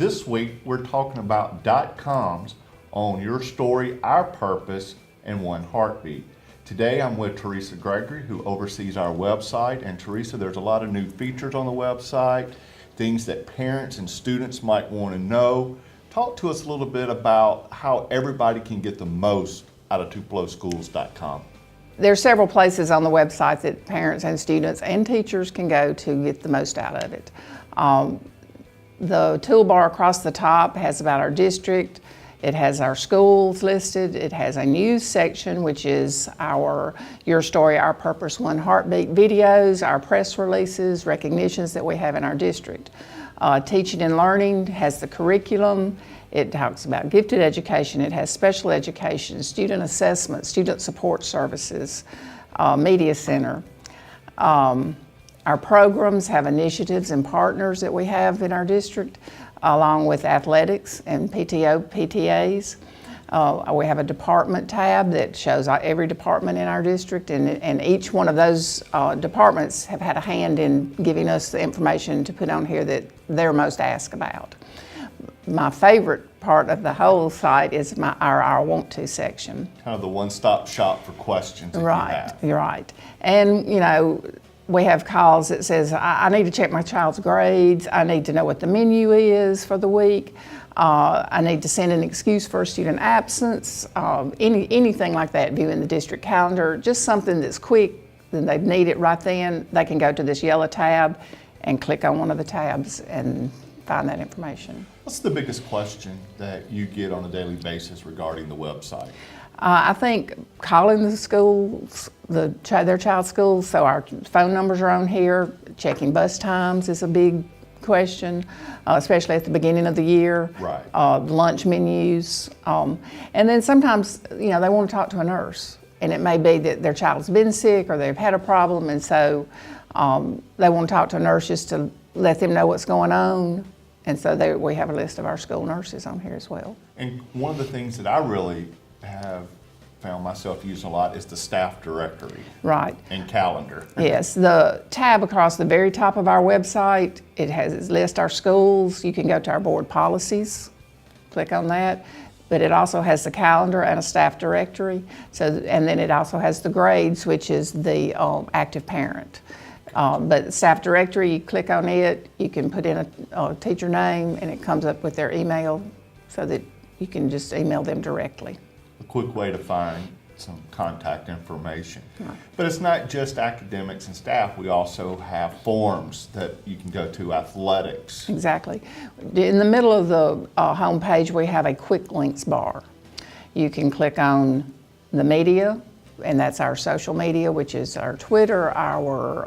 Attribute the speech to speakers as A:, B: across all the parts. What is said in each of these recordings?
A: This week, we're talking about .coms on Your Story, Our Purpose, and One Heartbeat. Today, I'm with Teresa Gregory, who oversees our website. And Teresa, there's a lot of new features on the website, things that parents and students might want to know. Talk to us a little bit about how everybody can get the most out of tupeloschools.com.
B: There are several places on the website that parents and students and teachers can go to get the most out of it. The toolbar across the top has about our district. It has our schools listed. It has a news section, which is our Your Story, Our Purpose, One Heartbeat videos, our press releases, recognitions that we have in our district. Teaching and Learning has the curriculum. It talks about gifted education. It has special education, student assessment, student support services, media center. Our programs have initiatives and partners that we have in our district, along with athletics and PTO, PTAs. We have a department tab that shows every department in our district, and each one of those departments have had a hand in giving us the information to put on here that they're most asked about. My favorite part of the whole site is our want to section.
A: Kind of the one-stop shop for questions.
B: Right, you're right. And you know, we have calls that says, I need to check my child's grades, I need to know what the menu is for the week, I need to send an excuse for a student absence, anything like that, viewing the district calendar, just something that's quick, then they need it right then, they can go to this yellow tab and click on one of the tabs and find that information.
A: What's the biggest question that you get on a daily basis regarding the website?
B: I think calling the schools, their child's schools, so our phone numbers are on here. Checking bus times is a big question, especially at the beginning of the year.
A: Right.
B: Lunch menus, and then sometimes they want to talk to a nurse, and it may be that their child's been sick or they've had a problem, and so they want to talk to a nurse just to let them know what's going on. And so we have a list of our school nurses on here as well.
A: And one of the things that I really have found myself using a lot is the staff directory.
B: Right.
A: And calendar.
B: Yes, the tab across the very top of our website, it lists our schools. You can go to our board policies, click on that. But it also has the calendar and a staff directory. And then it also has the grades, which is the active parent. But staff directory, you click on it, you can put in a teacher name, and it comes up with their email so that you can just email them directly.
A: A quick way to find some contact information.
B: Right.
A: But it's not just academics and staff, we also have forms that you can go to, athletics.
B: Exactly. In the middle of the home page, we have a quick links bar. You can click on the media, and that's our social media, which is our Twitter, our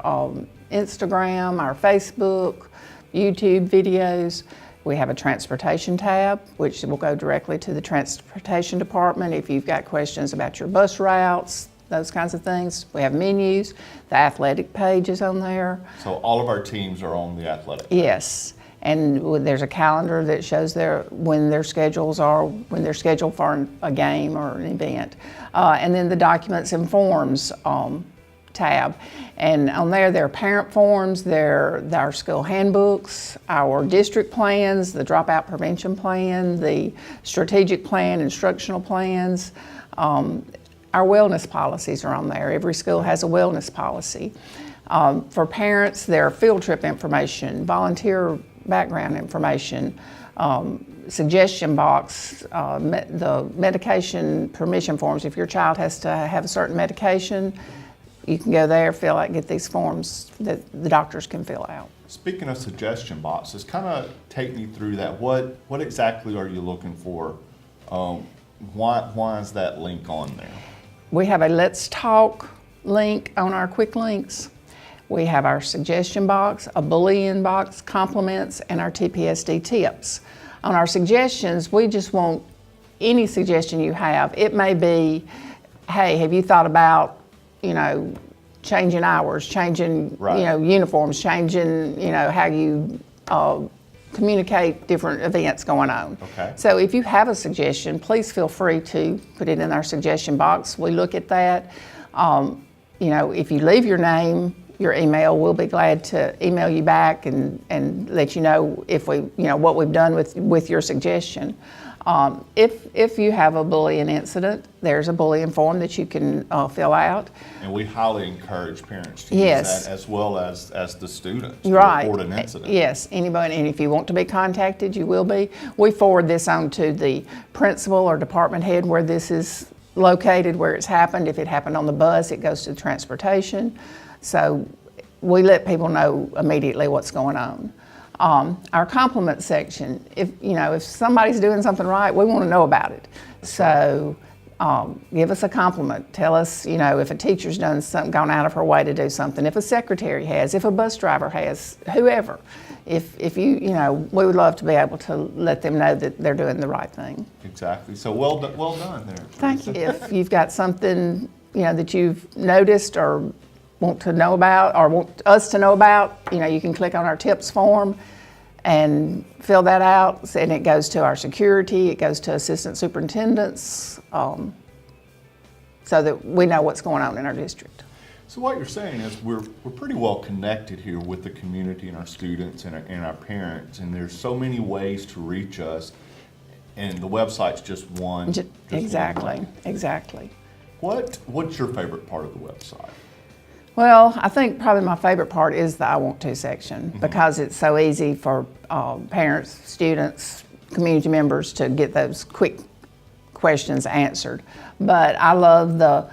B: Instagram, our Facebook, YouTube videos. We have a transportation tab, which will go directly to the transportation department if you've got questions about your bus routes, those kinds of things. We have menus, the athletic page is on there.
A: So all of our teams are on the athletic page.
B: Yes. And there's a calendar that shows when their scheduled for a game or an event. And then the documents and forms tab. And on there are parent forms, there are our school handbooks, our district plans, the dropout prevention plan, the strategic plan, instructional plans. Our wellness policies are on there. Every school has a wellness policy. For parents, there are field trip information, volunteer background information, suggestion box, the medication permission forms. If your child has to have a certain medication, you can go there, fill out, get these forms that the doctors can fill out.
A: Speaking of suggestion boxes, kind of take me through that. What exactly are you looking for? Why is that link on there?
B: We have a Let's Talk link on our quick links. We have our suggestion box, a bulletin box, compliments, and our TPSD tips. On our suggestions, we just want any suggestion you have. It may be, hey, have you thought about, changing hours, changing,
A: right.
B: Uniforms, changing, how you communicate different events going on.
A: Okay.
B: So if you have a suggestion, please feel free to put it in our suggestion box. We look at that. If you leave your name, your email. We'll be glad to email you back and let you know if what we've done with your suggestion. If you have a bullying incident, there's a bullying form that you can fill out.
A: And we highly encourage parents to
B: Yes.
A: use that, as well as the students to
B: Right.
A: report an incident.
B: Yes, anybody, and if you want to be contacted, you will be. We forward this on to the principal or department head where this is located, where it's happened. If it happened on the bus, it goes to transportation. So we let people know immediately what's going on. Our compliment section, if somebody's doing something right, we want to know about it. So give us a compliment. Tell us, if a teacher's done something, gone out of her way to do something, if a secretary has, if a bus driver has, whoever. If we would love to be able to let them know that they're doing the right thing.
A: Exactly. So well done there.
B: Thank you.
A: Teresa.
B: If you've got something, that you've noticed or want to know about or want us to know about, you can click on our tips form and fill that out, and it goes to our security, it goes to assistant superintendents, so that we know what's going on in our district.
A: So what you're saying is we're pretty well connected here with the community and our students and our parents, and there's so many ways to reach us, and the website's just one.
B: Exactly, exactly.
A: What's your favorite part of the website?
B: Well, I think probably my favorite part is the I Want To section, because it's so easy for parents, students, community members to get those quick questions answered. But I love the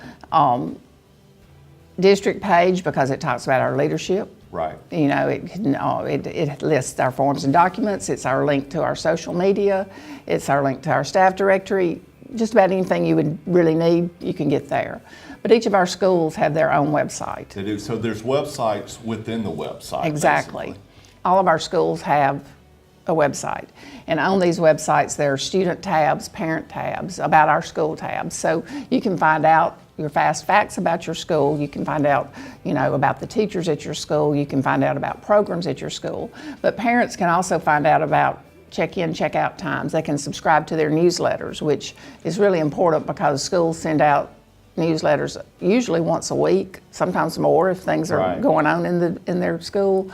B: district page because it talks about our leadership.
A: Right.
B: It lists our forms and documents. It's our link to our social media. It's our link to our staff directory. Just about anything you would really need, you can get there. But each of our schools have their own website.
A: They do. So there's websites within the website.
B: Exactly.
A: Basically.
B: All of our schools have a website. And on these websites, there are student tabs, parent tabs, about our school tabs. So you can find out your fast facts about your school. You can find out, about the teachers at your school. You can find out about programs at your school. But parents can also find out about check-in, check-out times. They can subscribe to their newsletters, which is really important because schools send out newsletters usually once a week, sometimes more if things are
A: Right.
B: going on in their school.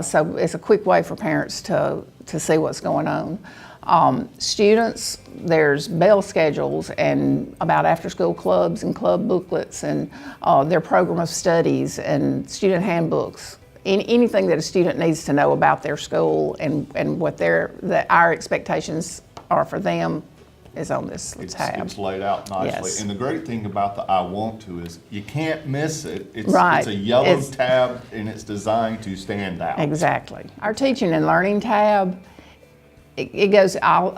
B: So it's a quick way for parents to see what's going on. Students, there's bell schedules and about after-school clubs and club booklets and their program of studies and student handbooks. Anything that a student needs to know about their school and what our expectations are for them is on this tab.
A: It's laid out nicely.
B: Yes.
A: And the great thing about the I Want To is you can't miss it. It's a yellow
B: It's-
A: tab, and it's designed to stand out.
B: Exactly. Our teaching and learning tab, it goes,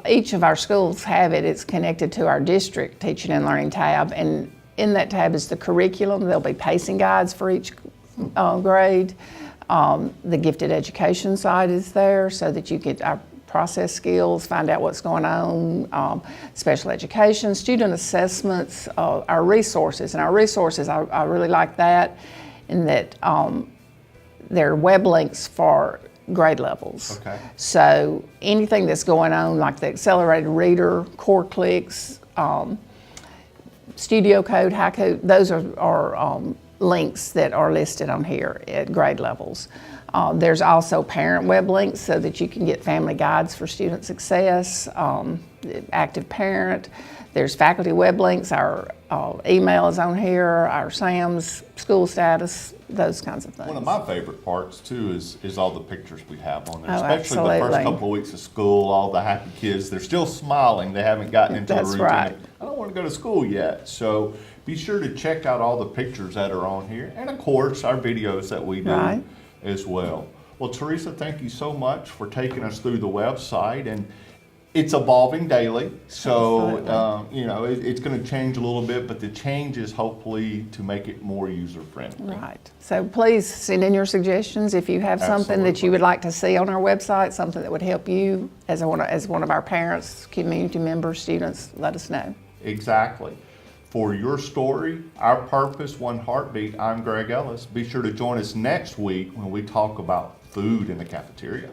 B: each of our schools have it. It's connected to our district teaching and learning tab, and in that tab is the curriculum. There'll be pacing guides for each grade. The gifted education side is there so that you get our process skills, find out what's going on, special education, student assessments, our resources. And our resources, I really like that in that they're web links for grade levels.
A: Okay.
B: So anything that's going on, like the accelerated reader, core clicks, studio code, haiku, those are links that are listed on here at grade levels. There's also parent web links so that you can get family guides for student success, active parent. There's faculty web links, our email is on here, our SAMs, school status, those kinds of things.
A: One of my favorite parts too is all the pictures we have on there,
B: Oh,
A: especially the
B: absolutely.
A: first couple of weeks of school. All the happy kids, they're still smiling. They haven't gotten into
B: That's
A: the routine.
B: right.
A: I don't want to go to school yet, so be sure to check out all the pictures that are on here, and of course our videos that we do
B: Right.
A: as well. Well, Teresa, thank you so much for taking us through the website, and it's evolving daily, so it's going to change a little bit, but the change is hopefully to make it more user-friendly.
B: Right. So please send in your suggestions if you have something that
A: Absolutely.
B: you would like to see on our website, something that would help you as one of our parents, community members, students, let us know.
A: Exactly. For your story, our purpose, one heartbeat, I'm Greg Ellis. Be sure to join us next week when we talk about food in the cafeteria.